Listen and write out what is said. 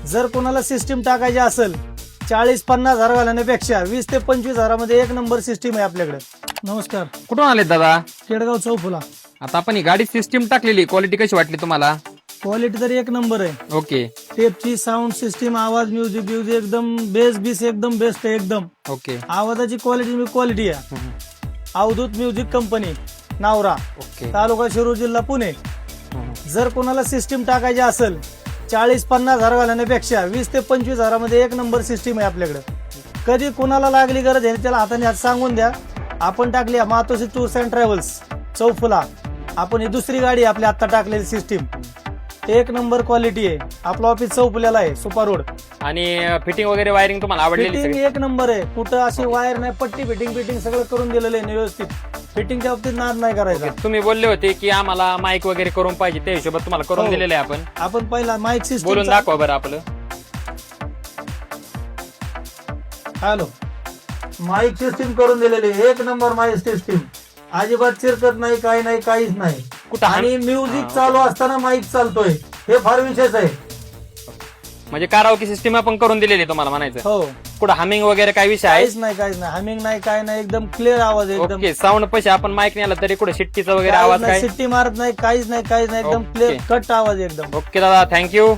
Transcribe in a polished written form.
जर कोणाला सिस्टीम टाकायची असेल 40-50 हजार घालण्यापेक्षा 20 ते 25 हजारामध्ये एक नंबर सिस्टीम आहे आपल्याकडे. नमस्कार, कुठून आले दादा? केडगाव चौफुला. आता आपण ही गाडी सिस्टीम टाकलेली, क्वालिटी कशी वाटली तुम्हाला? क्वालिटी तर एक नंबर आहे. ओके टेपची साऊंड सिस्टीम, आवाज, म्युझिक एकदम बेस एकदम बेस्ट आहे. एकदम ओके आवाजाची क्वालिटी आहे. अवधूत म्युझिक कंपनी, नावरा, ओके तालुका शिरूर, जिल्हा पुणे. जर कोणाला सिस्टीम टाकायची असेल 40-50 हजार घालण्यापेक्षा 20 ते 25 हजारामध्ये एक नंबर सिस्टीम आहे आपल्याकडे. कधी कोणाला लागली गरज आहे त्याला हाताने हात सांगून द्या. आपण टाकली मातोश्री टूर्स अँड ट्रॅव्हल्स चौफुला. आपण ही दुसरी गाडी आहे आपली आता टाकलेली सिस्टीम. एक नंबर क्वालिटी आहे. आपलं ऑफिस चौफुल्याला आहे, सुपा रोड. आणि फिटिंग वगैरे वायरिंग तुम्हाला आवडलेली फिटिंग सगळी? एक नंबर आहे. कुठं अशी वायर नाही, पट्टी फिटिंग सगळं करून दिलेलं आहे व्यवस्थित. फिटिंगच्या बाबतीत नाद नाही करायचा. तुम्ही बोलले होते की आम्हाला माईक वगैरे करून पाहिजे, त्या हिशोबात तुम्हाला करून हो. दिलेलं आहे आपण. आपण पहिला माईक सिस्टीम बोलून दाखवा बरं आपलं. हॅलो, माईक सिस्टीम करून दिलेली आहे. एक नंबर माईक सिस्टीम. अजिबात चिरकत नाही, काही नाही, काहीच नाही. कुठं आणि म्युझिक चालू असताना माईक चालतोय, हे फार विशेष आहे. म्हणजे काराओके सिस्टीम आपण करून दिलेली आहे तुम्हाला म्हणायचं. हो, कुठं हमिंग वगैरे काय विषय आहे? काहीच नाही. हमिंग नाही, काय नाही. एकदम क्लिअर आवाज आहे. एकदम ओके. साऊंड पैसे आपण माईक नेला तरी कुठे शिट्टीचा वगैरे आवाज काय? शिट्टी मारत नाही, काहीच नाही. एकदम ओके. क्लिअर कट आवाज आहे एकदम. ओके दादा, थँक्यू.